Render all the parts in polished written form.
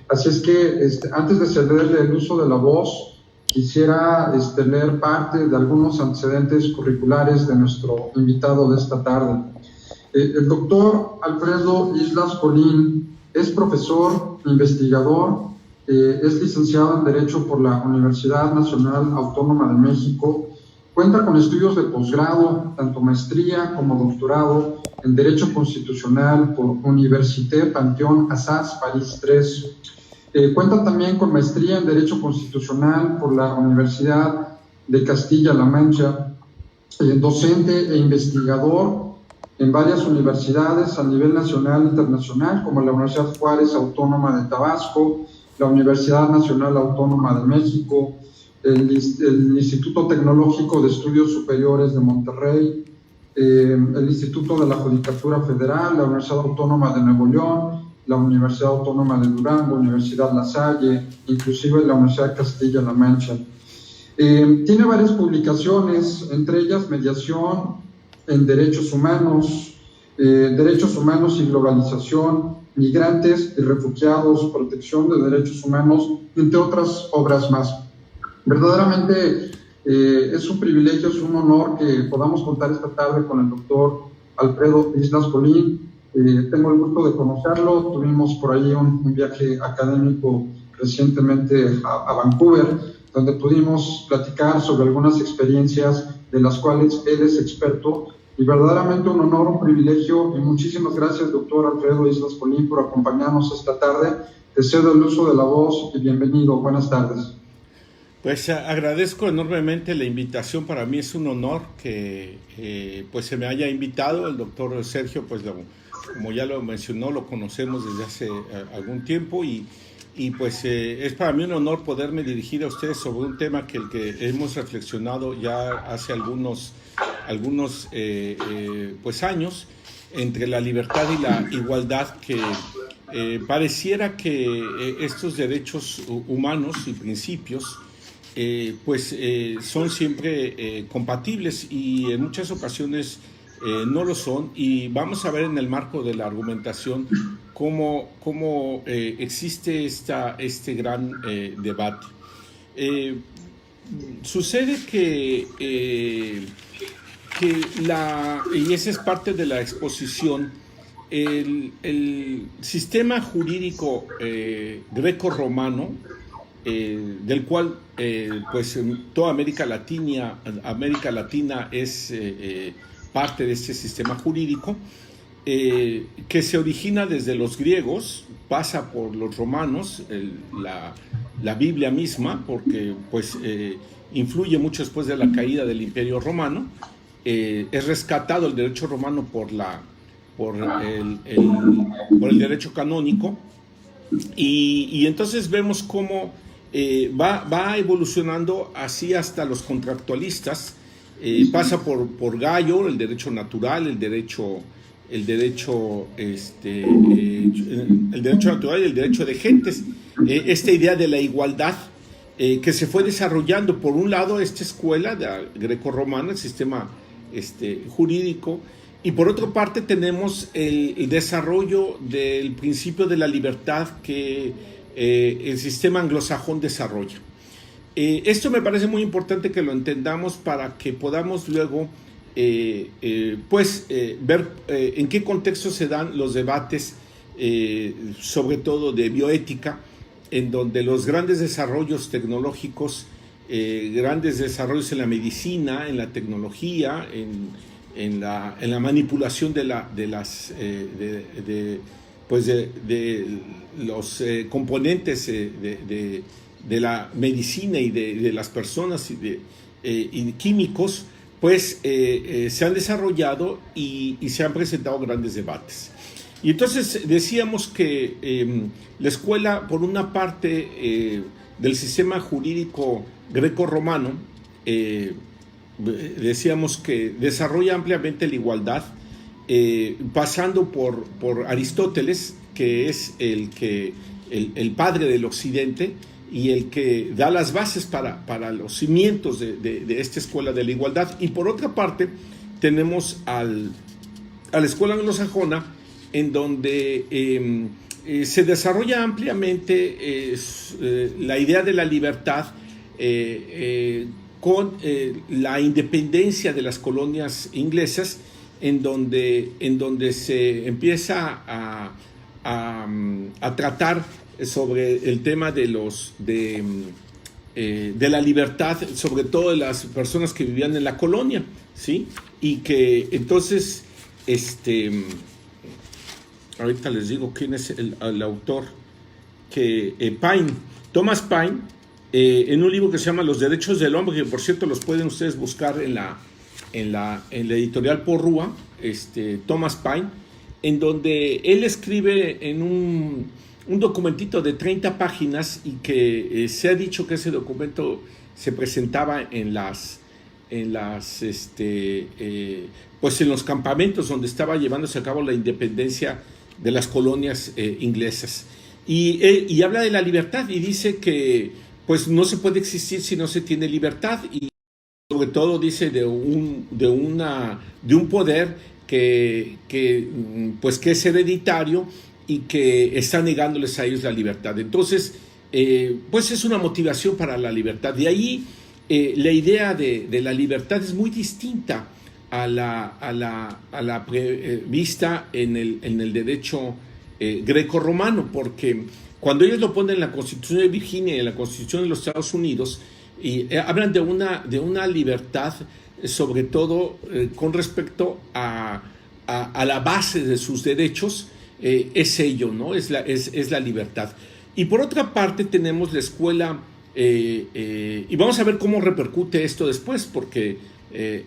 Así es que antes de cederle el uso de la voz, quisiera leer parte de algunos antecedentes curriculares de nuestro invitado de esta tarde. El doctor Alfredo Islas Colín es profesor, investigador, es licenciado en Derecho por la Universidad Nacional Autónoma de México, cuenta con estudios de posgrado, tanto maestría como doctorado en Derecho Constitucional por Université Panthéon Assas París III. Cuenta también con maestría en Derecho Constitucional por la Universidad de Castilla-La Mancha, docente e investigador en varias universidades a nivel nacional e internacional, como la Universidad Juárez Autónoma de Tabasco, la Universidad Nacional Autónoma de México, el Instituto Tecnológico de Estudios Superiores de Monterrey, el Instituto de la Judicatura Federal, la Universidad Autónoma de Nuevo León, la Universidad Autónoma de Durango, Universidad La Salle, inclusive la Universidad de Castilla-La Mancha. Tiene varias publicaciones, entre ellas Mediación en Derechos Humanos y Globalización, Migrantes y Refugiados, Protección de Derechos Humanos, entre otras obras más. Verdaderamente es un privilegio, es un honor que podamos contar esta tarde con el doctor Alfredo Islas Colín. Tengo el gusto de conocerlo, tuvimos por ahí un viaje académico recientemente a Vancouver, donde pudimos platicar sobre algunas experiencias de las cuales él es experto, y verdaderamente un honor, un privilegio, y muchísimas gracias, doctor Alfredo Islas Colín, por acompañarnos esta tarde. Te cedo el uso de la voz y bienvenido. Buenas tardes. Pues agradezco enormemente la invitación. Para mí es un honor que pues se me haya invitado. El doctor Sergio, pues como ya lo mencionó, lo conocemos desde hace algún tiempo y pues es para mí un honor poderme dirigir a ustedes sobre un tema que hemos reflexionado ya hace algunos pues años, entre la libertad y la igualdad, que pareciera que estos derechos humanos y principios pues son siempre compatibles, y en muchas ocasiones no lo son, y vamos a ver en el marco de la argumentación cómo existe este gran debate. Sucede que y esa es parte de la exposición, el sistema jurídico greco-romano, del cual pues toda América Latina es parte de este sistema jurídico, que se origina desde los griegos, pasa por los romanos, la Biblia misma, porque pues influye mucho después de la caída del Imperio Romano. Es rescatado el derecho romano por el derecho canónico, y entonces vemos cómo va evolucionando así hasta los contractualistas. Pasa por Gallo, el derecho natural, el derecho natural y el derecho de gentes. Esta idea de la igualdad que se fue desarrollando, por un lado, esta escuela greco-romana, el sistema jurídico, y por otra parte tenemos el desarrollo del principio de la libertad que el sistema anglosajón desarrolla. Esto me parece muy importante que lo entendamos para que podamos luego ver en qué contexto se dan los debates, sobre todo de bioética, en donde los grandes desarrollos tecnológicos, grandes desarrollos en la medicina, en la tecnología, en la manipulación de los componentes de la medicina y de las personas y químicos, pues se han desarrollado y se han presentado grandes debates. Y entonces decíamos que la escuela, por una parte, del sistema jurídico greco-romano, decíamos que desarrolla ampliamente la igualdad, pasando por Aristóteles, que es el padre del occidente y el que da las bases para los cimientos de esta escuela de la igualdad. Y por otra parte tenemos a la escuela anglosajona, en donde se desarrolla ampliamente la idea de la libertad con la independencia de las colonias inglesas, en donde se empieza a tratar sobre el tema de la libertad, sobre todo de las personas que vivían en la colonia, ¿sí? Y que entonces, ahorita les digo quién es el autor, que Thomas Paine, en un libro que se llama Los Derechos del Hombre, que por cierto los pueden ustedes buscar en la editorial Porrúa, Thomas Paine, en donde él escribe en un documentito de 30 páginas y que se ha dicho que ese documento se presentaba en los campamentos donde estaba llevándose a cabo la independencia de las colonias inglesas. Y habla de la libertad y dice que pues no se puede existir si no se tiene libertad, y sobre todo dice de un poder que es hereditario y que está negándoles a ellos la libertad. Entonces, pues es una motivación para la libertad. De ahí la idea de la libertad es muy distinta a la prevista en el derecho greco-romano, porque cuando ellos lo ponen en la Constitución de Virginia y en la Constitución de los Estados Unidos, y hablan de una libertad, sobre todo con respecto a la base de sus derechos, es ello, ¿no? Es la libertad. Y por otra parte tenemos la escuela, y vamos a ver cómo repercute esto después, porque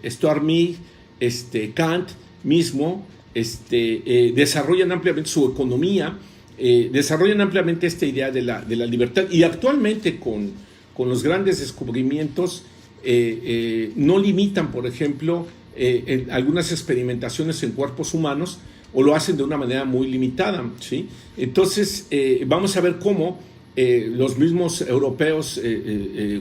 Stuart Mill, Kant mismo, desarrollan ampliamente su economía, desarrollan ampliamente esta idea de la libertad, y actualmente con los grandes descubrimientos no limitan, por ejemplo, en algunas experimentaciones en cuerpos humanos, o lo hacen de una manera muy limitada, ¿sí? Entonces, vamos a ver cómo los mismos europeos,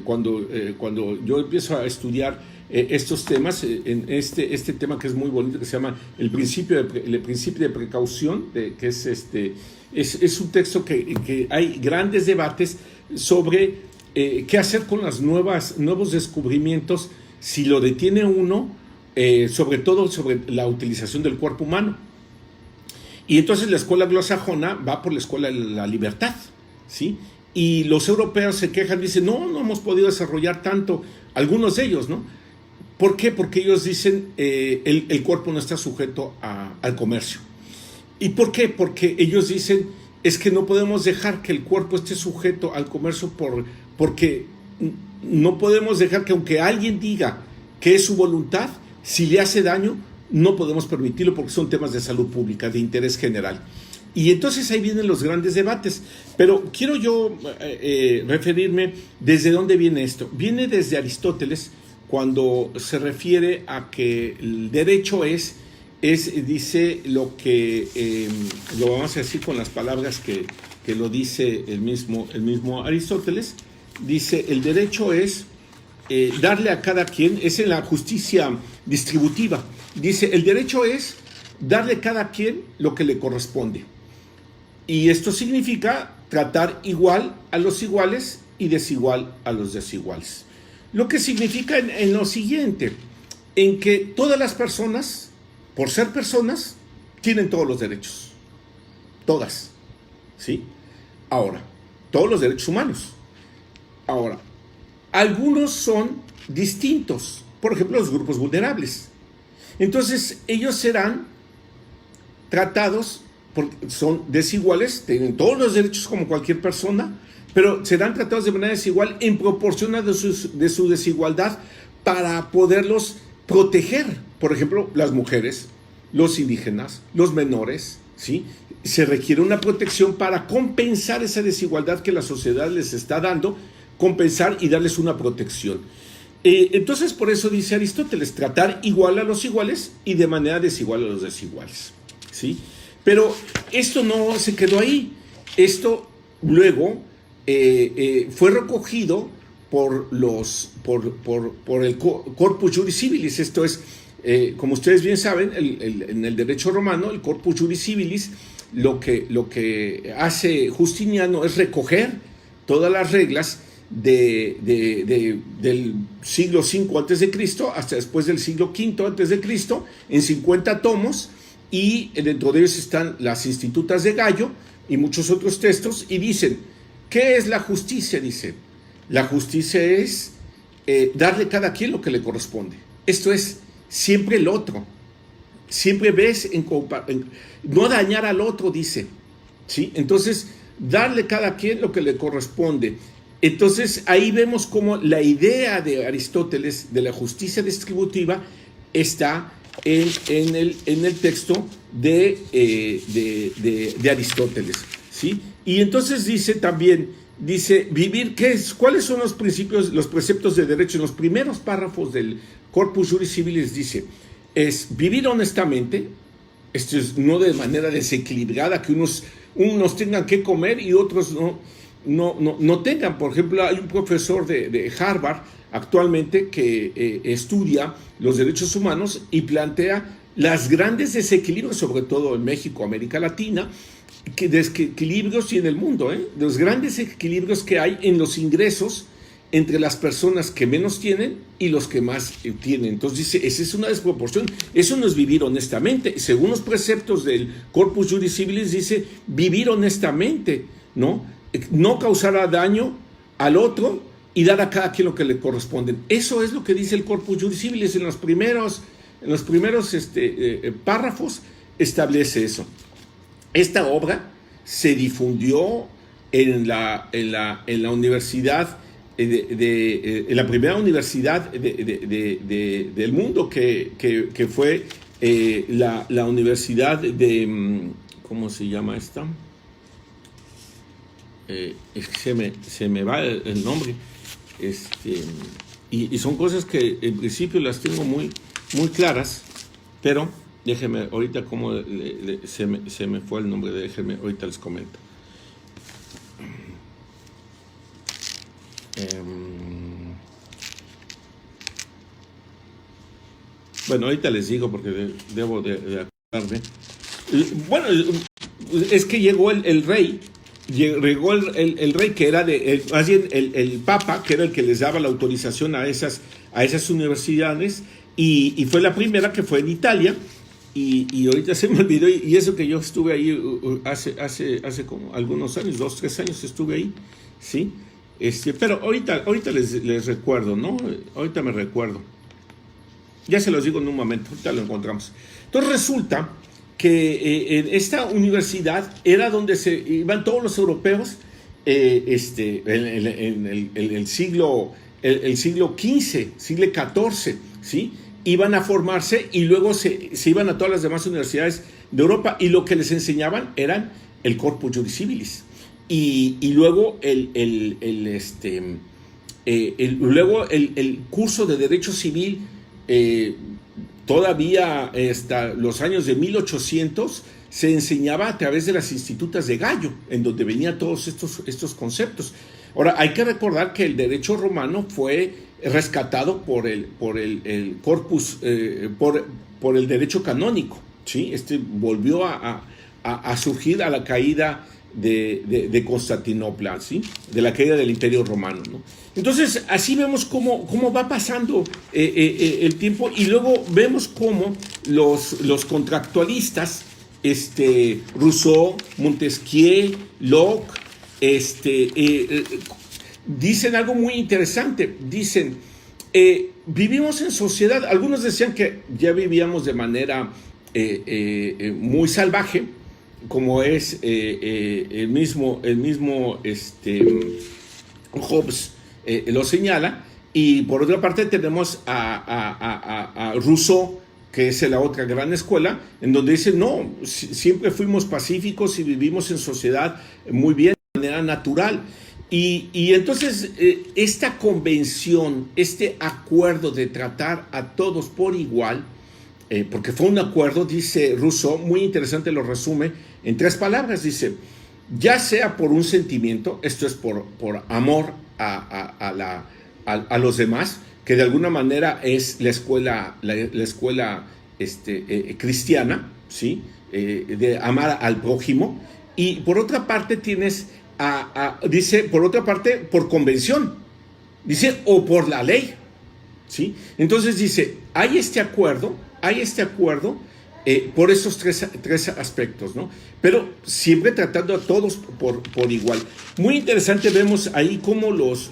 cuando yo empiezo a estudiar estos temas, en este tema que es muy bonito, que se llama el principio de precaución, que es un texto que hay grandes debates sobre qué hacer con los nuevos descubrimientos, si lo detiene uno, sobre todo sobre la utilización del cuerpo humano. Y entonces la escuela anglosajona va por la escuela de la libertad, ¿sí? Y los europeos se quejan, dicen, no hemos podido desarrollar tanto, algunos de ellos, ¿no? ¿Por qué? Porque ellos dicen, el cuerpo no está sujeto al comercio. ¿Y por qué? Porque ellos dicen, es que no podemos dejar que el cuerpo esté sujeto al comercio porque no podemos dejar que, aunque alguien diga que es su voluntad, si le hace daño, no podemos permitirlo, porque son temas de salud pública, de interés general. Y entonces ahí vienen los grandes debates. Pero quiero yo referirme desde dónde viene esto. Viene desde Aristóteles, cuando se refiere a que el derecho dice lo que, lo vamos a decir con las palabras que lo dice el mismo Aristóteles. Dice, el derecho es darle a cada quien, es en la justicia distributiva. Dice, el derecho es darle a cada quien lo que le corresponde. Y esto significa tratar igual a los iguales y desigual a los desiguales. Lo que significa en lo siguiente, en que todas las personas, por ser personas, tienen todos los derechos. Todas. ¿Sí? Ahora, todos los derechos humanos. Ahora, algunos son distintos. Por ejemplo, los grupos vulnerables. Entonces, ellos serán tratados, porque son desiguales, tienen todos los derechos como cualquier persona, pero serán tratados de manera desigual en proporción de su desigualdad, para poderlos proteger. Por ejemplo, las mujeres, los indígenas, los menores, ¿sí? Se requiere una protección para compensar esa desigualdad que la sociedad les está dando, compensar y darles una protección. Entonces, por eso dice Aristóteles, tratar igual a los iguales y de manera desigual a los desiguales, ¿sí? Pero esto no se quedó ahí. Esto luego fue recogido por el Corpus Juris Civilis. Esto es, como ustedes bien saben, en el derecho romano, el Corpus Juris Civilis lo que hace Justiniano es recoger todas las reglas del siglo V antes de Cristo hasta después del siglo V antes de Cristo en 50 tomos, y dentro de ellos están las Institutas de Gallo y muchos otros textos, y dicen, ¿qué es la justicia? Dice, la justicia es darle a cada quien lo que le corresponde. Esto es, siempre el otro, siempre ves no dañar al otro, dice, ¿sí? Entonces, darle a cada quien lo que le corresponde. Entonces, ahí vemos cómo la idea de Aristóteles de la justicia distributiva está en el texto de Aristóteles, ¿sí? Y entonces dice también, vivir, ¿cuáles son los principios, los preceptos de derecho? En los primeros párrafos del Corpus Juris Civilis dice, es vivir honestamente, esto es no de manera desequilibrada, que unos tengan que comer y otros no tengan. Por ejemplo, hay un profesor de Harvard actualmente que estudia los derechos humanos y plantea los grandes desequilibrios, sobre todo en México, América Latina, desequilibrios y en el mundo, los grandes equilibrios que hay en los ingresos entre las personas que menos tienen y los que más tienen. Entonces dice, esa es una desproporción, eso no es vivir honestamente. Según los preceptos del Corpus Juris Civilis dice vivir honestamente, ¿no? No causar daño al otro y dar a cada quien lo que le corresponde. Eso es lo que dice el Corpus Juris Civilis en los primeros párrafos, establece eso. Esta obra se difundió en la universidad, en la primera universidad del mundo, que fue la universidad de, ¿cómo se llama esta? Es que se me va el nombre, y son cosas que en principio las tengo muy, muy claras, pero déjenme, ahorita como se me fue el nombre, déjenme, ahorita les comento. Bueno, ahorita les digo porque debo de acordarme. Bueno, es que llegó el rey. Llegó el rey que era más bien el papa, que era el que les daba la autorización a esas universidades, y fue la primera que fue en Italia, y ahorita se me olvidó, y eso que yo estuve ahí hace como algunos años, 2, 3 años estuve ahí, ¿sí? Pero ahorita les recuerdo, ¿no? Ahorita me recuerdo. Ya se los digo en un momento, ahorita lo encontramos. Entonces resulta que en esta universidad era donde se iban todos los europeos en el siglo XV, siglo XIV, ¿sí? Iban a formarse y luego se iban a todas las demás universidades de Europa, y lo que les enseñaban eran el Corpus Juris Civilis y luego el curso de Derecho Civil. Todavía hasta los años de 1800 se enseñaba a través de las Institutas de Gallo, en donde venían todos estos conceptos. Ahora, hay que recordar que el derecho romano fue rescatado por el corpus, por el derecho canónico, ¿sí? Volvió a surgir a la caída de Constantinopla, ¿sí? De la caída del Imperio Romano, ¿no? Entonces, así vemos cómo va pasando el tiempo, y luego vemos cómo los contractualistas, Rousseau, Montesquieu, Locke, dicen algo muy interesante. Dicen, vivimos en sociedad. Algunos decían que ya vivíamos de manera muy salvaje, como es el mismo Hobbes lo señala, y por otra parte tenemos a Rousseau, que es la otra gran escuela, en donde dice, no, siempre fuimos pacíficos y vivimos en sociedad muy bien, de manera natural. Y entonces esta convención, este acuerdo de tratar a todos por igual, porque fue un acuerdo, dice Rousseau, muy interesante, lo resume en 3 palabras, dice, ya sea por un sentimiento, esto es por amor a los demás, que de alguna manera es la escuela cristiana, ¿sí? de amar al prójimo, y por otra parte tienes, dice, por otra parte, por convención, dice, o por la ley, ¿sí? Entonces dice, hay este acuerdo, por esos tres aspectos, ¿no? Pero siempre tratando a todos por igual. Muy interesante, vemos ahí cómo los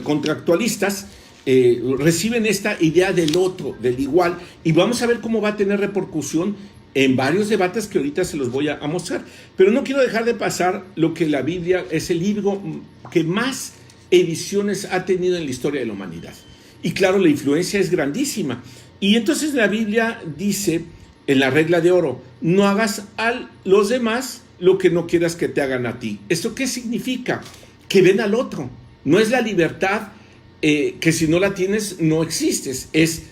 contractualistas reciben esta idea del otro, del igual, y vamos a ver cómo va a tener repercusión en varios debates que ahorita se los voy a mostrar. Pero no quiero dejar de pasar lo que la Biblia es el libro que más ediciones ha tenido en la historia de la humanidad. Y claro, la influencia es grandísima. Y entonces la Biblia dice, en la regla de oro, no hagas a los demás lo que no quieras que te hagan a ti. ¿Esto qué significa? Que ven al otro. No es la libertad que si no la tienes no existes. Es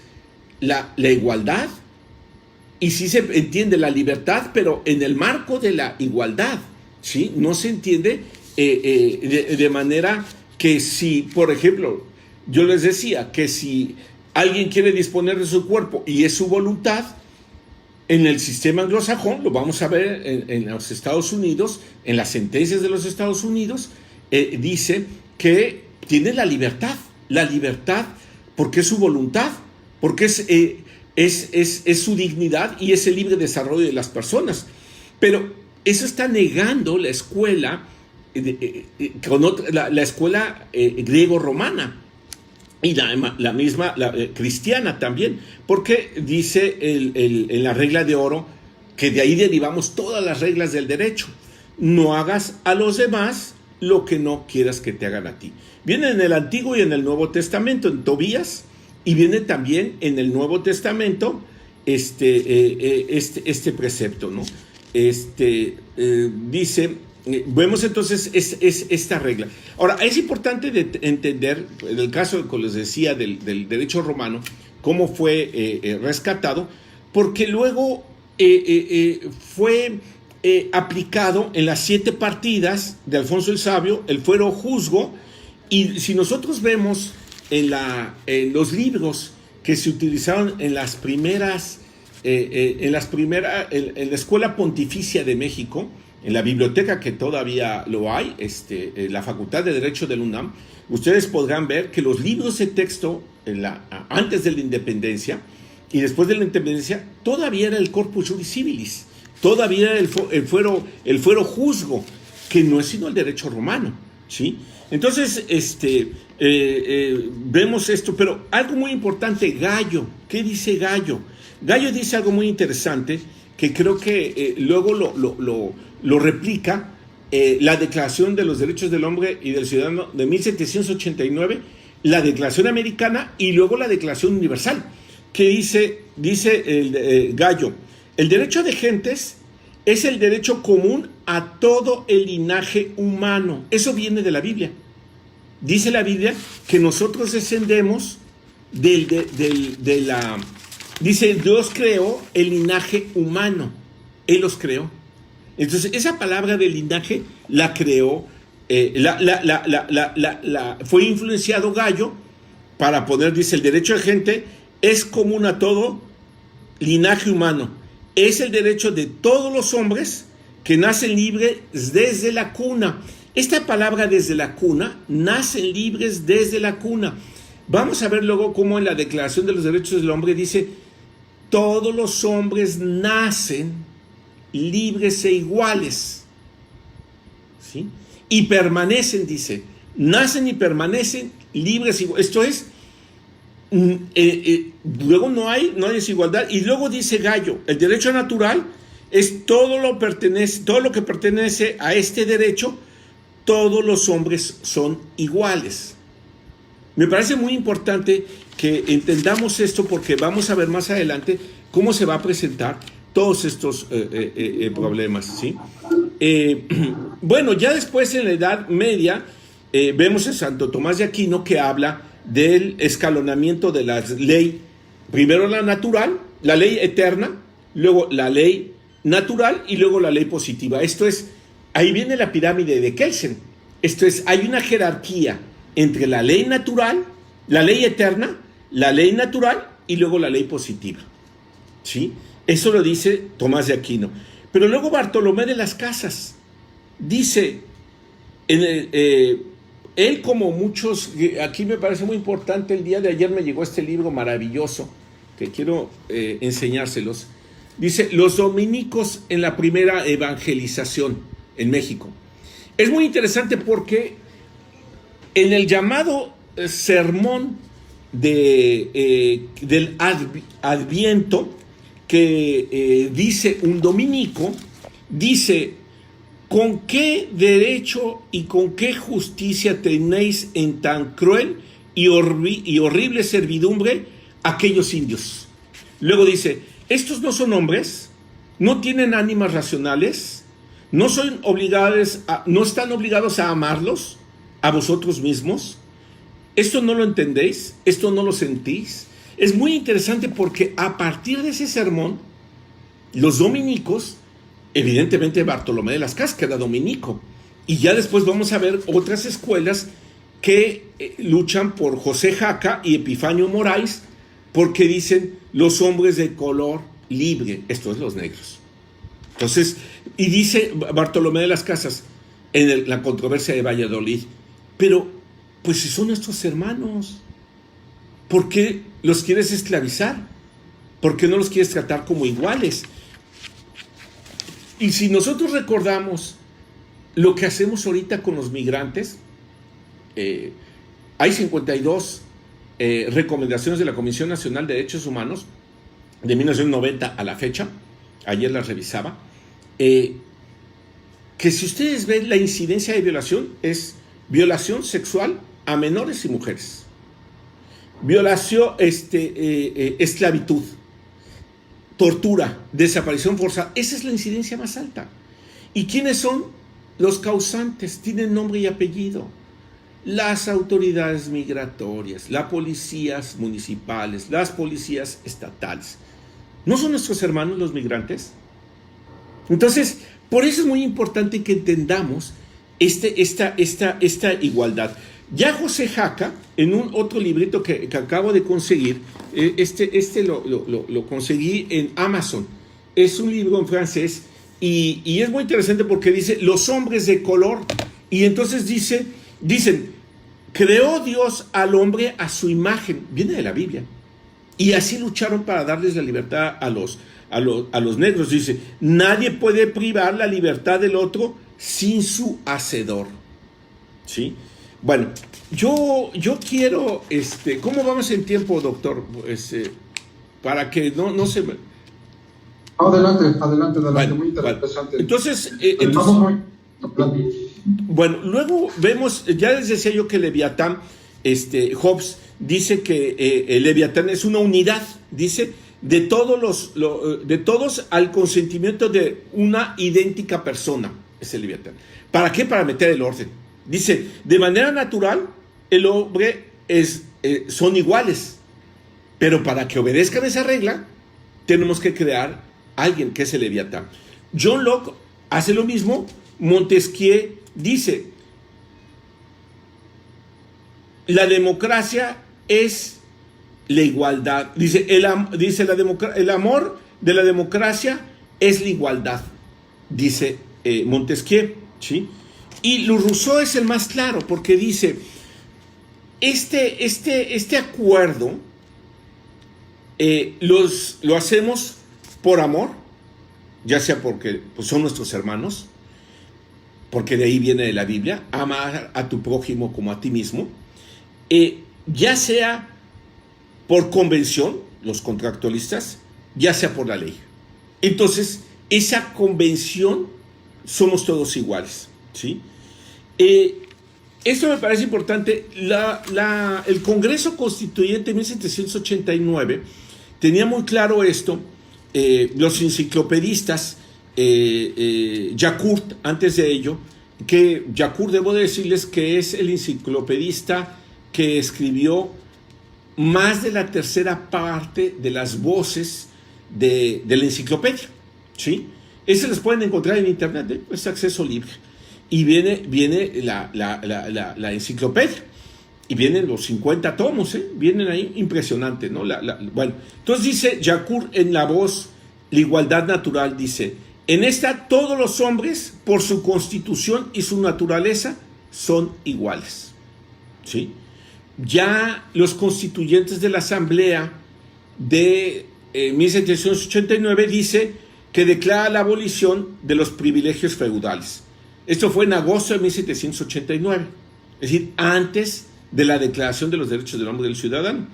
la igualdad. Y sí se entiende la libertad, pero en el marco de la igualdad, ¿sí? No se entiende de manera que si, por ejemplo, yo les decía que si alguien quiere disponer de su cuerpo y es su voluntad, en el sistema anglosajón, lo vamos a ver en los Estados Unidos, en las sentencias de los Estados Unidos, dice que tiene la libertad porque es su voluntad, porque es su dignidad y es el libre desarrollo de las personas. Pero eso está negando la escuela, la escuela griego-romana y la misma cristiana también, porque dice en la regla de oro, que de ahí derivamos todas las reglas del derecho: no hagas a los demás lo que no quieras que te hagan a ti. Viene en el Antiguo y en el Nuevo Testamento, en Tobías, y viene también en el Nuevo Testamento este precepto, ¿no? Dice, vemos entonces esta regla. Ahora, es importante entender, en el caso que les decía del derecho romano, cómo fue rescatado, porque luego fue aplicado en las 7 partidas de Alfonso el Sabio, el fuero juzgo, y si nosotros vemos en los libros que se utilizaron en la Escuela Pontificia de México, en la biblioteca que todavía lo hay, la Facultad de Derecho del UNAM, ustedes podrán ver que los libros de texto antes de la independencia y después de la independencia todavía era el Corpus Juris Civilis, todavía era el fuero juzgo, que no es sino el derecho romano, ¿sí? Entonces, vemos esto, pero algo muy importante, Gallo. ¿Qué dice Gallo? Gallo dice algo muy interesante que creo que luego lo replica la Declaración de los Derechos del Hombre y del Ciudadano de 1789, la Declaración Americana y luego la Declaración Universal, que dice Gallo: el derecho de gentes es el derecho común a todo el linaje humano. Eso viene de la Biblia. Dice la Biblia que nosotros descendemos dice, Dios creó el linaje humano. Él los creó. Entonces, esa palabra de linaje la creó, fue influenciado Gallo para poner, dice, el derecho de gente es común a todo linaje humano. Es el derecho de todos los hombres que nacen libres desde la cuna. Esta palabra desde la cuna, nacen libres desde la cuna. Vamos a ver luego cómo en la Declaración de los Derechos del Hombre dice, todos los hombres nacen libres e iguales, ¿sí? Y permanecen, dice, nacen y permanecen libres e iguales. Esto es, luego no hay desigualdad. Y luego dice Gallo, el derecho natural es todo lo que pertenece a este derecho, todos los hombres son iguales. Me parece muy importante que entendamos esto, porque vamos a ver más adelante cómo se va a presentar todos estos problemas, ¿sí? Bueno, ya después en la Edad Media vemos a Santo Tomás de Aquino, que habla del escalonamiento de la ley, primero la natural, la ley eterna, luego la ley natural y luego la ley positiva. Esto es, ahí viene la pirámide de Kelsen. Esto es, hay una jerarquía entre la ley natural, la ley eterna, la ley natural y luego la ley positiva, ¿sí? Eso lo dice Tomás de Aquino. Pero luego Bartolomé de las Casas dice, él como muchos, aquí me parece muy importante, el día de ayer me llegó este libro maravilloso, que quiero enseñárselos. Dice, los dominicos en la primera evangelización en México. Es muy interesante porque en el llamado sermón del Adviento, que dice un dominico, dice, ¿con qué derecho y con qué justicia tenéis en tan cruel y horrible servidumbre aquellos indios? Luego dice, estos no son hombres, no tienen ánimas racionales, no están obligados a amarlos a vosotros mismos. ¿Esto no lo entendéis? ¿Esto no lo sentís? Es muy interesante porque a partir de ese sermón, los dominicos, evidentemente Bartolomé de las Casas, que era dominico, y ya después vamos a ver otras escuelas que luchan por José Jaca y Epifanio Moraes, porque dicen los hombres de color libre, esto es los negros. Entonces, y dice Bartolomé de las Casas en la controversia de Valladolid, pero pues si son nuestros hermanos, ¿por qué los quieres esclavizar? ¿Por qué no los quieres tratar como iguales? Y si nosotros recordamos lo que hacemos ahorita con los migrantes, hay 52 recomendaciones de la Comisión Nacional de Derechos Humanos de 1990 a la fecha, ayer las revisaba, que si ustedes ven la incidencia de violación es violación sexual a menores y mujeres, violación, esclavitud, tortura, desaparición forzada, esa es la incidencia más alta. ¿Y quiénes son los causantes? Tienen nombre y apellido. Las autoridades migratorias, las policías municipales, las policías estatales. ¿No son nuestros hermanos los migrantes? Entonces, por eso es muy importante que entendamos esta igualdad. Ya José Jaca, en un otro librito que acabo de conseguir, lo conseguí en Amazon, es un libro en francés y es muy interesante porque dice los hombres de color, y entonces dicen, creó Dios al hombre a su imagen, viene de la Biblia, y así lucharon para darles la libertad a los negros. Dice, nadie puede privar la libertad del otro sin su hacedor, ¿sí? Bueno, yo quiero, ¿cómo vamos en tiempo, doctor? Para que no se... Adelante, bueno, muy interesante. Entonces, muy... bueno, luego vemos, ya les decía yo que Leviatán, Hobbes dice que el Leviatán es una unidad, dice, de todos al consentimiento de una idéntica persona, es el Leviatán. ¿Para qué? Para meter el orden. Dice, de manera natural, el hombre son iguales, pero para que obedezcan esa regla, tenemos que crear alguien que es el Leviatán. John Locke hace lo mismo. Montesquieu dice, la democracia es la igualdad. Dice, el amor de la democracia es la igualdad, dice Montesquieu, ¿sí? Y Rousseau es el más claro, porque dice, este acuerdo lo hacemos por amor, ya sea porque pues, son nuestros hermanos, porque de ahí viene de la Biblia, amar a tu prójimo como a ti mismo, ya sea por convención, los contractualistas, ya sea por la ley. Entonces, esa convención, somos todos iguales, ¿sí? Esto me parece importante. El Congreso Constituyente de 1789 tenía muy claro esto. Los enciclopedistas, Yacourt, antes de ello, que Yacourt, debo decirles que es el enciclopedista que escribió más de la tercera parte de las voces de la enciclopedia, ¿sí? Esas las pueden encontrar en internet, es acceso libre. Y viene la enciclopedia. Y vienen los 50 tomos, vienen ahí, impresionante, ¿no? Bueno, entonces dice Yacour en La Voz, la igualdad natural, dice, en esta todos los hombres, por su constitución y su naturaleza, son iguales, ¿sí? Ya los constituyentes de la Asamblea de 1789 dice que declara la abolición de los privilegios feudales. Esto fue en agosto de 1789, es decir, antes de la Declaración de los Derechos del Hombre y del Ciudadano.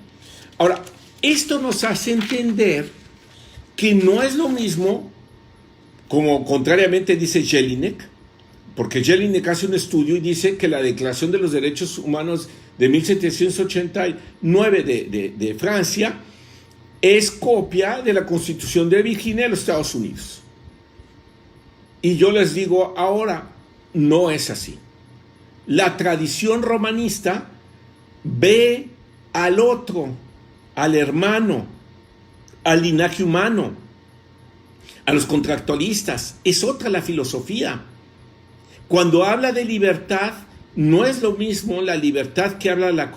Ahora, esto nos hace entender que no es lo mismo, como contrariamente dice Jelinek, porque Jelinek hace un estudio y dice que la Declaración de los Derechos Humanos de 1789 de Francia es copia de la Constitución de Virginia de los Estados Unidos. Y yo les digo ahora, no es así. La tradición romanista ve al otro, al hermano, al linaje humano, a los contractualistas. Es otra la filosofía. Cuando habla de libertad, no es lo mismo la libertad que habla la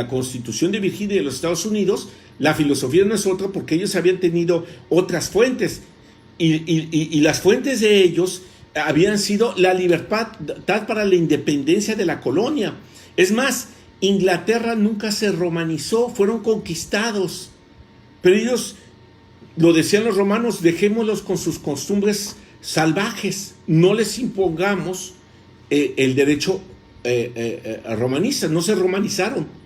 Constitución de Virginia de los Estados Unidos. La filosofía no es otra porque ellos habían tenido otras fuentes y las fuentes de ellos habían sido la libertad para la independencia de la colonia. Es más, Inglaterra nunca se romanizó, fueron conquistados, pero ellos, lo decían los romanos, dejémoslos con sus costumbres salvajes, no les impongamos el derecho romanista, no se romanizaron.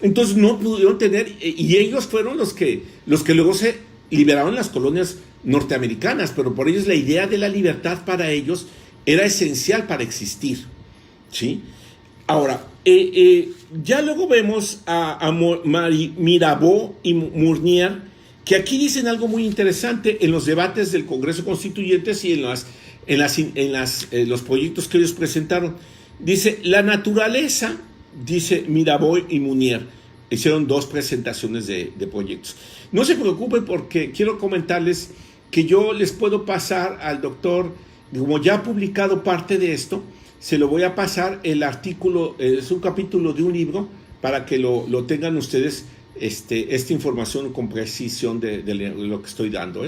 Entonces no pudieron tener, y ellos fueron los que luego se liberaron las colonias norteamericanas, pero por ellos la idea de la libertad para ellos era esencial para existir, ¿sí? Ahora, ya luego vemos a Mirabeau y Mounier, que aquí dicen algo muy interesante en los debates del Congreso Constituyente y en los proyectos que ellos presentaron. Dice, la naturaleza, dice Mirabeau y Mounier, hicieron 2 presentaciones de proyectos. No se preocupen porque quiero comentarles que yo les puedo pasar al doctor, como ya ha publicado parte de esto, se lo voy a pasar el artículo, es un capítulo de un libro para que lo tengan ustedes, esta información con precisión de lo que estoy dando.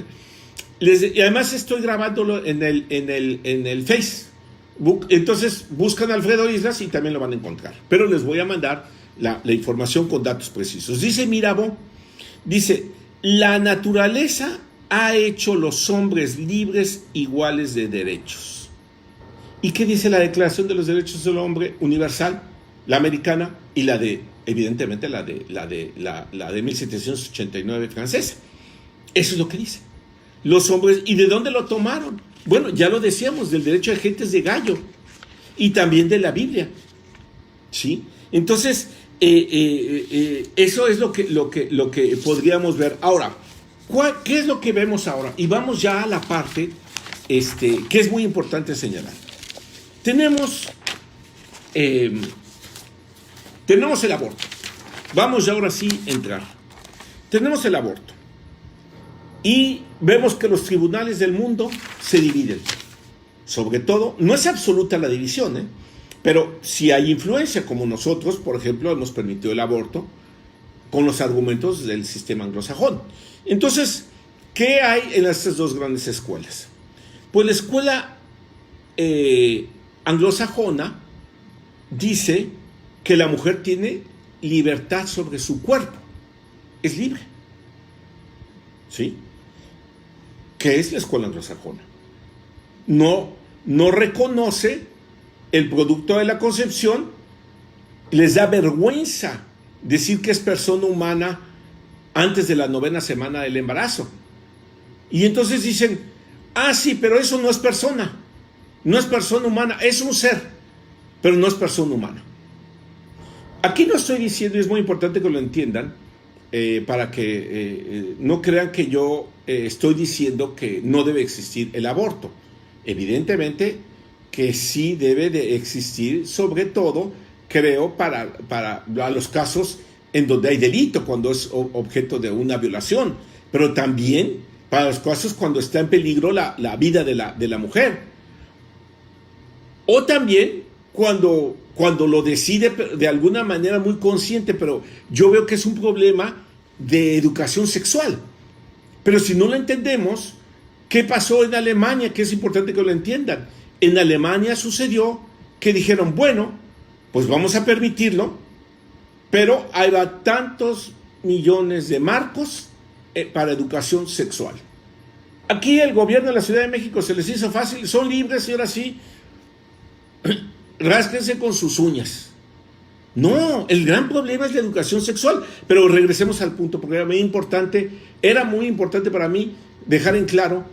Y además estoy grabándolo en el Facebook, entonces buscan Alfredo Islas y también lo van a encontrar. Pero les voy a mandar la información con datos precisos. Dice Mirabeau, dice, la naturaleza ha hecho los hombres libres iguales de derechos. ¿Y qué dice la Declaración de los Derechos del Hombre Universal? La americana y evidentemente la de 1789 francesa. Eso es lo que dice. Los hombres, ¿y de dónde lo tomaron? Bueno, ya lo decíamos, del derecho de gentes de Gallo y también de la Biblia, ¿sí? Entonces, eso es lo que podríamos ver. Ahora, ¿qué es lo que vemos ahora? Y vamos ya a la parte que es muy importante señalar. Tenemos el aborto. Vamos ya ahora sí a entrar. Tenemos el aborto. Y vemos que los tribunales del mundo se dividen. Sobre todo, no es absoluta la división, pero si hay influencia, como nosotros, por ejemplo, hemos permitido el aborto con los argumentos del sistema anglosajón. Entonces, ¿qué hay en estas 2 grandes escuelas? Pues la escuela anglosajona dice que la mujer tiene libertad sobre su cuerpo, es libre, ¿sí? ¿Qué es la escuela anglosajona? No reconoce el producto de la concepción, les da vergüenza decir que es persona humana antes de la 9ª semana del embarazo. Y entonces dicen, sí, pero eso no es persona. No es persona humana, es un ser, pero no es persona humana. Aquí no estoy diciendo, y es muy importante que lo entiendan, para que no crean que yo estoy diciendo que no debe existir el aborto. Evidentemente que sí debe de existir, sobre todo, creo, para los casos en donde hay delito, cuando es objeto de una violación, pero también para los casos cuando está en peligro la vida de la mujer. O también cuando cuando lo decide de alguna manera muy consciente, pero yo veo que es un problema de educación sexual. Pero si no lo entendemos, ¿qué pasó en Alemania? Que es importante que lo entiendan. En Alemania sucedió que dijeron, bueno, pues vamos a permitirlo, pero hay tantos millones de marcos para educación sexual. Aquí el gobierno de la Ciudad de México se les hizo fácil, son libres y ahora sí, rásquense con sus uñas. No, el gran problema es la educación sexual. Pero regresemos al punto, porque era muy importante para mí dejar en claro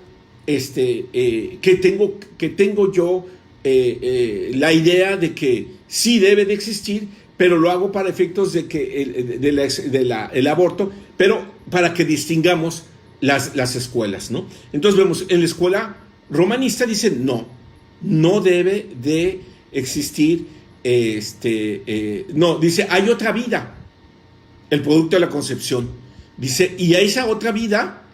que tengo yo la idea de que sí debe de existir, pero lo hago para efectos de que el aborto, pero para que distingamos las escuelas, ¿no? Entonces vemos, en la escuela romanista dicen no debe de existir, no, dice, hay otra vida, el producto de la concepción, dice, y a esa otra vida,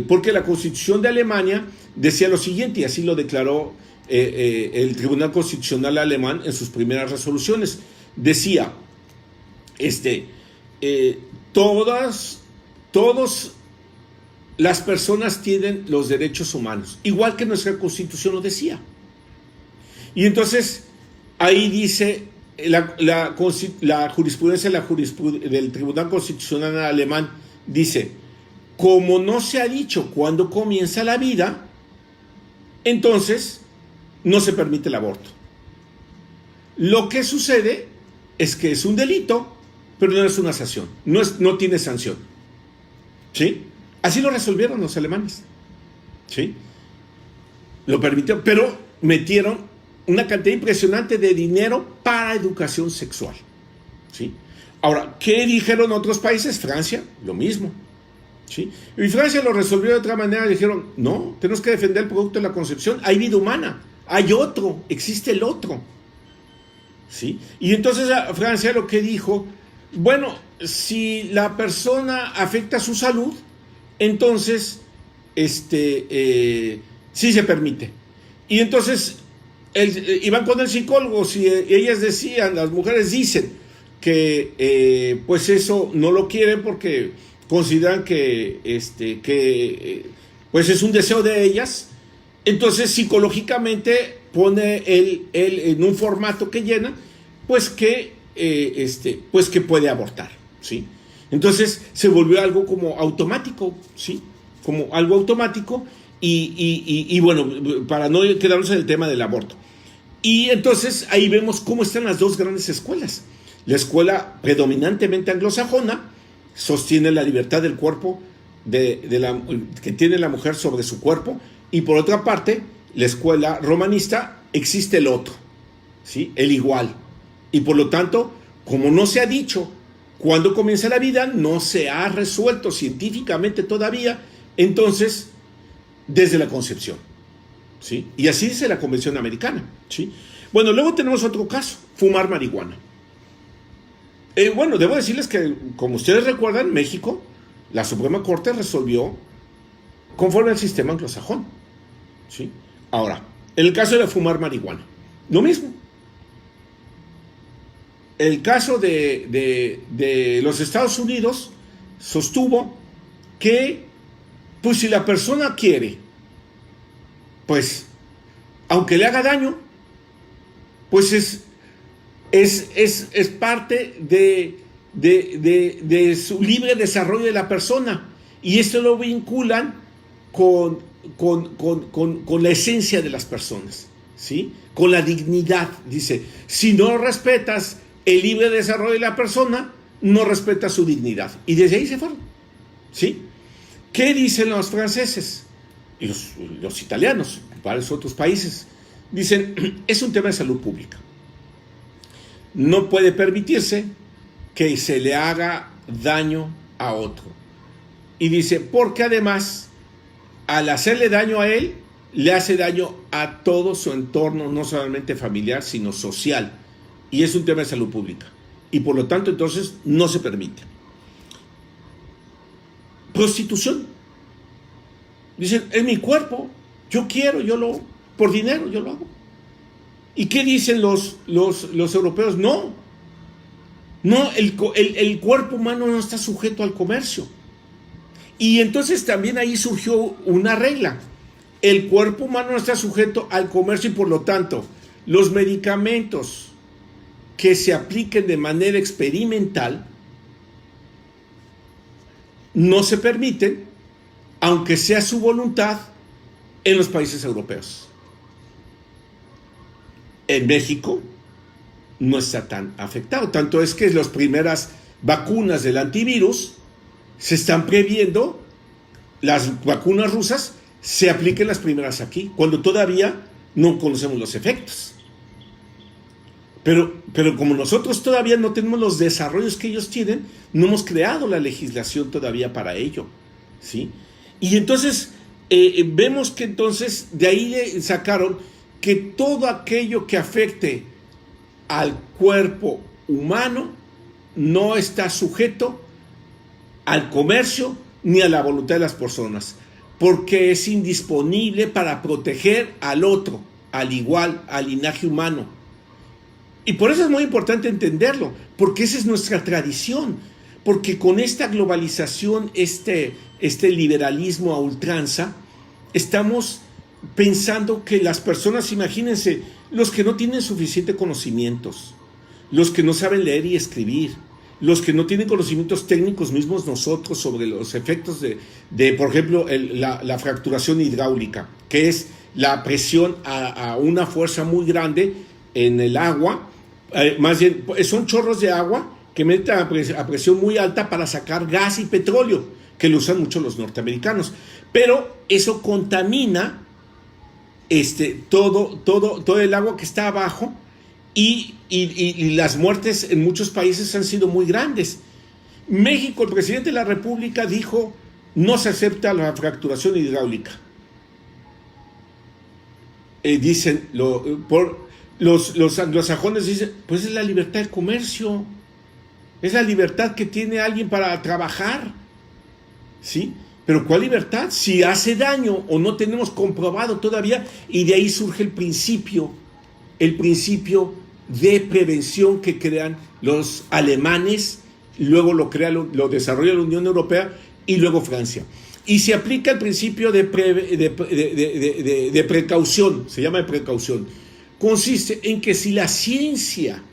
porque la Constitución de Alemania decía lo siguiente, y así lo declaró el Tribunal Constitucional alemán en sus primeras resoluciones, decía, todas las personas tienen los derechos humanos, igual que nuestra Constitución lo decía. Y entonces ahí dice la jurisprudencia del Tribunal Constitucional alemán, dice, como no se ha dicho cuándo comienza la vida, entonces no se permite el aborto. Lo que sucede es que es un delito, pero no es una sanción, no tiene sanción. ¿Sí? Así lo resolvieron los alemanes. ¿Sí? Lo permitieron, pero metieron una cantidad impresionante de dinero para educación sexual. ¿Sí? Ahora, ¿qué dijeron otros países? Francia, lo mismo. ¿Sí? Y Francia lo resolvió de otra manera, dijeron, no, tenemos que defender el producto de la concepción, hay vida humana, hay otro, existe el otro. ¿Sí? Y entonces Francia lo que dijo, bueno, si la persona afecta su salud, entonces sí se permite. Y entonces iban con el psicólogo, si ellas decían, las mujeres dicen que pues eso no lo quieren porque consideran que pues es un deseo de ellas, entonces psicológicamente pone él en un formato que llena, pues que puede abortar, ¿sí? Entonces se volvió algo como automático, ¿sí? Como algo automático y bueno, para no quedarnos en el tema del aborto. Y entonces ahí vemos cómo están las dos grandes escuelas. La escuela predominantemente anglosajona sostiene la libertad del cuerpo que tiene la mujer sobre su cuerpo, y por otra parte, la escuela romanista existe el otro, ¿sí? El igual. Y por lo tanto, como no se ha dicho cuándo comienza la vida, no se ha resuelto científicamente todavía, entonces, desde la concepción, ¿sí? Y así dice la Convención Americana, ¿sí? Bueno, luego tenemos otro caso, fumar marihuana. Bueno, debo decirles que, como ustedes recuerdan, México, la Suprema Corte resolvió conforme al sistema anglosajón, ¿sí? Ahora, en el caso de fumar marihuana, lo mismo. El caso de los Estados Unidos sostuvo que, pues si la persona quiere, pues, aunque le haga daño, pues es parte de su libre desarrollo de la persona, y esto lo vinculan con la esencia de las personas, ¿sí? Con la dignidad. Dice, si no respetas el libre desarrollo de la persona, no respetas su dignidad, y desde ahí se fueron, ¿sí? ¿Qué dicen los franceses y los italianos, varios otros países? Dicen, es un tema de salud pública. No puede permitirse que se le haga daño a otro. Y dice, porque además, al hacerle daño a él, le hace daño a todo su entorno, no solamente familiar, sino social. Y es un tema de salud pública. Y por lo tanto, entonces, no se permite. Prostitución. Dicen, es mi cuerpo, yo quiero, por dinero, yo lo hago. ¿Y qué dicen los europeos? No, el cuerpo humano no está sujeto al comercio. Y entonces también ahí surgió una regla. El cuerpo humano no está sujeto al comercio y por lo tanto los medicamentos que se apliquen de manera experimental no se permiten, aunque sea su voluntad, en los países europeos. En México no está tan afectado. Tanto es que las primeras vacunas del antivirus se están previendo, las vacunas rusas se apliquen las primeras aquí, cuando todavía no conocemos los efectos. Pero como nosotros todavía no tenemos los desarrollos que ellos tienen, no hemos creado la legislación todavía para ello, ¿sí? Y entonces vemos que entonces de ahí sacaron que todo aquello que afecte al cuerpo humano no está sujeto al comercio ni a la voluntad de las personas, porque es indisponible para proteger al otro, al igual, al linaje humano. Y por eso es muy importante entenderlo, porque esa es nuestra tradición, porque con esta globalización, este liberalismo a ultranza, estamos pensando que las personas, imagínense, los que no tienen suficiente conocimientos, los que no saben leer y escribir, los que no tienen conocimientos técnicos mismos nosotros sobre los efectos de por ejemplo, la fracturación hidráulica, que es la presión a una fuerza muy grande en el agua, más bien son chorros de agua que meten a presión muy alta para sacar gas y petróleo, que lo usan mucho los norteamericanos, pero eso contamina todo el agua que está abajo y las muertes en muchos países han sido muy grandes. México, el presidente de la República dijo: no se acepta la fracturación hidráulica. Dicen, los anglosajones dicen, pues es la libertad de comercio, es la libertad que tiene alguien para trabajar, ¿sí? Pero ¿cuál libertad? Si hace daño o no tenemos comprobado todavía, y de ahí surge el principio de prevención que crean los alemanes, luego lo desarrolla la Unión Europea y luego Francia. Y se aplica el principio de precaución, se llama de precaución. Consiste en que si la ciencia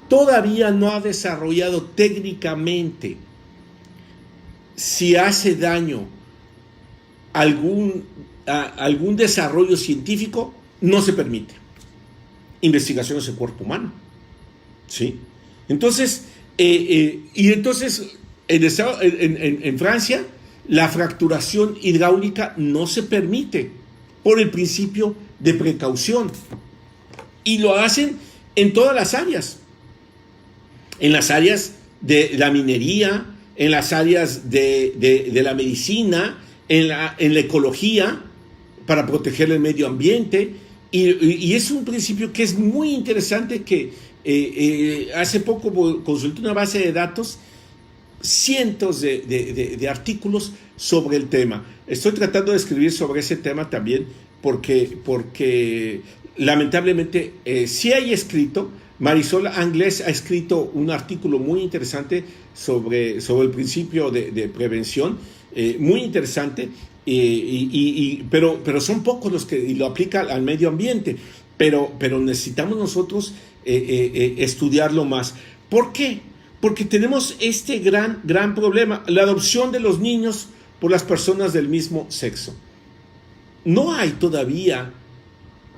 todavía no ha desarrollado técnicamente si hace daño algún desarrollo científico, no se permite investigaciones en cuerpo humano, ¿sí? Entonces, en Francia la fracturación hidráulica no se permite por el principio de precaución, y lo hacen en todas las áreas, en las áreas de la minería, en las áreas de la medicina, en la ecología, para proteger el medio ambiente, y es un principio que es muy interesante, que hace poco consulté una base de datos, cientos de artículos sobre el tema. Estoy tratando de escribir sobre ese tema también, porque lamentablemente sí hay escrito. Marisol Anglés ha escrito un artículo muy interesante sobre el principio de prevención, muy interesante, pero son pocos los que lo aplican al medio ambiente, pero necesitamos nosotros estudiarlo más. ¿Por qué? Porque tenemos este gran problema, la adopción de los niños por las personas del mismo sexo. No hay todavía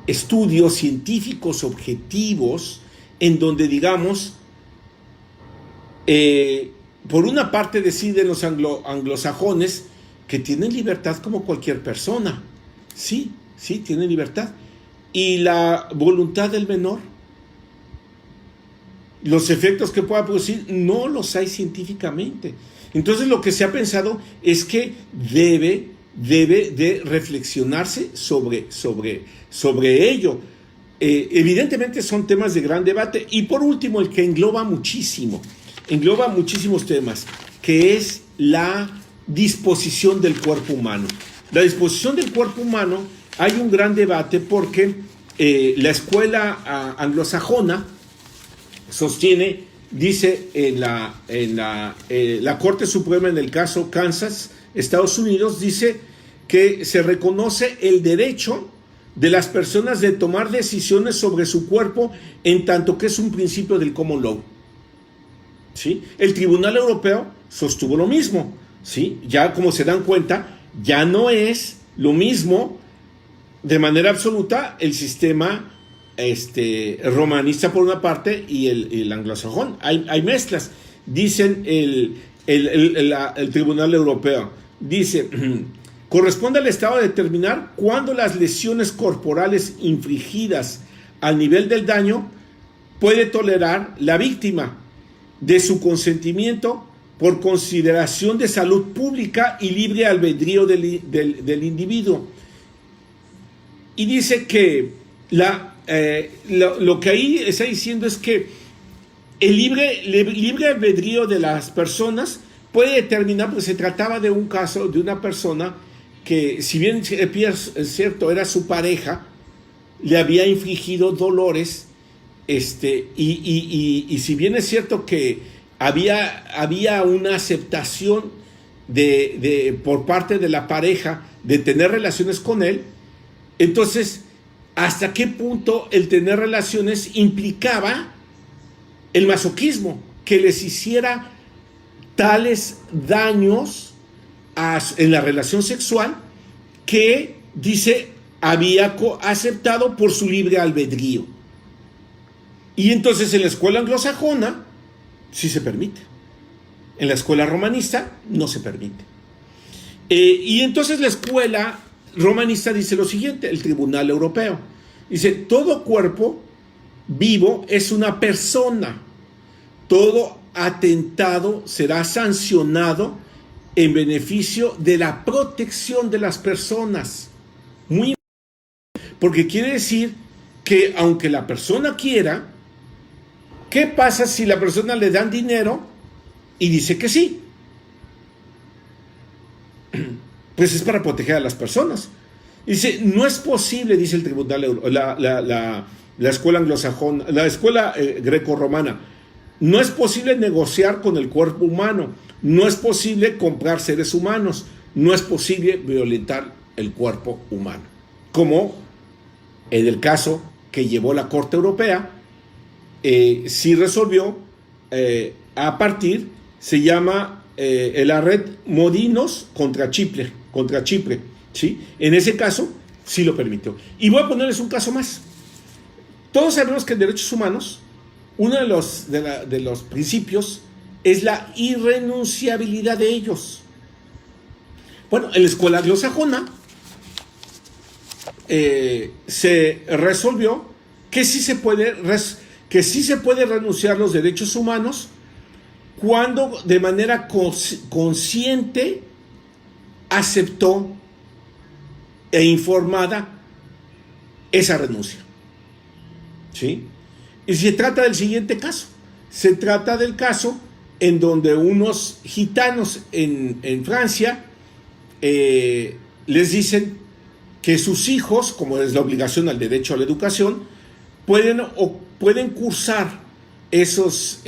estudios científicos objetivos en donde, digamos, por una parte deciden los anglosajones que tienen libertad como cualquier persona. Sí, tienen libertad. Y la voluntad del menor, los efectos que pueda producir, no los hay científicamente. Entonces lo que se ha pensado es que debe de reflexionarse sobre ello. Evidentemente son temas de gran debate. Y por último, el que engloba muchísimos temas, que es la disposición del cuerpo humano. La disposición del cuerpo humano, hay un gran debate porque la escuela anglosajona sostiene, dice la Corte Suprema en el caso Kansas, Estados Unidos, dice que se reconoce el derecho de las personas de tomar decisiones sobre su cuerpo en tanto que es un principio del common law. ¿Sí? El Tribunal Europeo sostuvo lo mismo. ¿Sí? Ya como se dan cuenta, ya no es lo mismo de manera absoluta el sistema romanista por una parte y el anglosajón. Hay mezclas. Dicen el Tribunal Europeo, dice, corresponde al Estado determinar cuándo las lesiones corporales infligidas al nivel del daño puede tolerar la víctima de su consentimiento por consideración de salud pública y libre albedrío del individuo. Y dice que lo que ahí está diciendo es que el libre albedrío de las personas puede determinar, pues se trataba de un caso de una persona que, si bien es cierto, era su pareja, le había infligido dolores, y si bien es cierto que había una aceptación por parte de la pareja de tener relaciones con él, entonces, ¿hasta qué punto el tener relaciones implicaba el masoquismo? Que les hiciera tales daños en la relación sexual que, dice, había aceptado por su libre albedrío. Y entonces en la escuela anglosajona sí se permite. En la escuela romanista no se permite. Y entonces la escuela romanista dice lo siguiente, el Tribunal Europeo. Dice, todo cuerpo vivo es una persona. Todo atentado será sancionado en beneficio de la protección de las personas. Muy importante, porque quiere decir que aunque la persona quiera, ¿qué pasa si la persona le dan dinero y dice que sí? Pues es para proteger a las personas. Dice, no es posible, dice el tribunal, la escuela anglosajona, la escuela grecorromana, no es posible negociar con el cuerpo humano, no es posible comprar seres humanos, no es posible violentar el cuerpo humano. Como en el caso que llevó la Corte Europea, sí resolvió a partir, se llama el arret Modinos contra Chipre, ¿sí? En ese caso sí lo permitió. Y voy a ponerles un caso más. Todos sabemos que en derechos humanos uno de los principios es la irrenunciabilidad de ellos. Bueno, en la escuela anglosajona se resolvió que sí se puede renunciar a los derechos humanos cuando de manera consciente aceptó e informada esa renuncia. ¿Sí? Y se trata del siguiente caso. Se trata del caso en donde unos gitanos en Francia les dicen que sus hijos, como es la obligación al derecho a la educación, pueden cursar esos,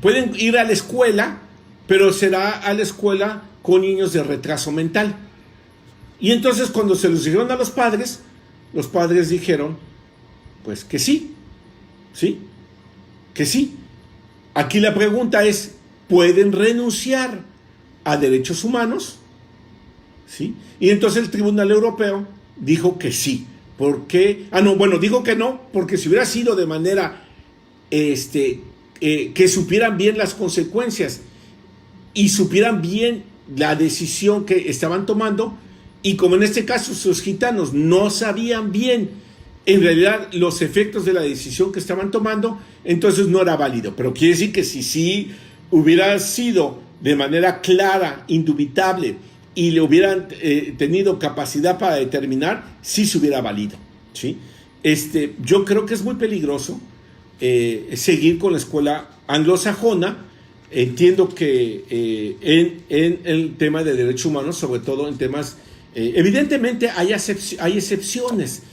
pueden ir a la escuela, pero será a la escuela con niños de retraso mental. Y entonces cuando se los dijeron a los padres dijeron, pues que sí, que sí. Aquí la pregunta es, ¿pueden renunciar a derechos humanos? ¿Sí? Y entonces el Tribunal Europeo dijo que sí. ¿Por qué? Dijo que no, porque si hubiera sido de manera que supieran bien las consecuencias y supieran bien la decisión que estaban tomando, y como en este caso sus gitanos no sabían bien en realidad los efectos de la decisión que estaban tomando, entonces no era válido. Pero quiere decir que si sí hubiera sido de manera clara, indubitable, y le hubieran tenido capacidad para determinar, sí se hubiera valido, ¿sí? Yo creo que es muy peligroso seguir con la escuela anglosajona. Entiendo que en el tema de derechos humanos, sobre todo en temas, evidentemente hay excepciones,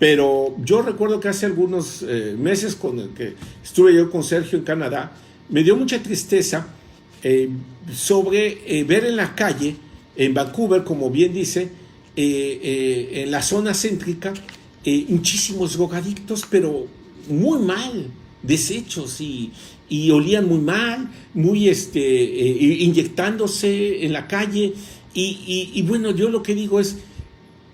Pero yo recuerdo que hace algunos meses con el que estuve yo con Sergio en Canadá, me dio mucha tristeza sobre ver en la calle, en Vancouver, como bien dice, en la zona céntrica, muchísimos drogadictos, pero muy mal, deshechos y olían muy mal, muy inyectándose en la calle. Y bueno, yo lo que digo es,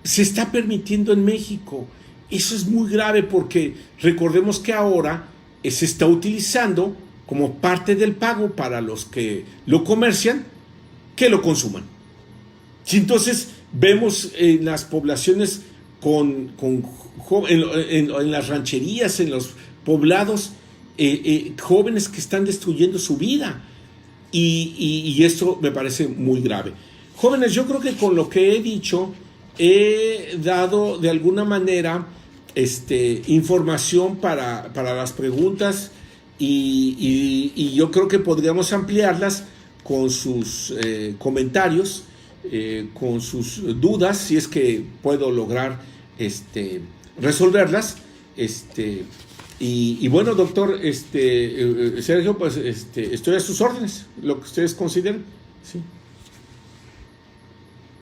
se está permitiendo en México. Eso es muy grave porque recordemos que ahora se está utilizando como parte del pago para los que lo comercian, que lo consuman. Y entonces vemos en las poblaciones en las rancherías, en los poblados, jóvenes que están destruyendo su vida. Y esto me parece muy grave. Jóvenes, yo creo que con lo que he dicho he dado de alguna manera información para las preguntas y yo creo que podríamos ampliarlas con sus comentarios, con sus dudas, si es que puedo lograr resolverlas. Y bueno, doctor, Sergio, pues estoy a sus órdenes, lo que ustedes consideren. Sí.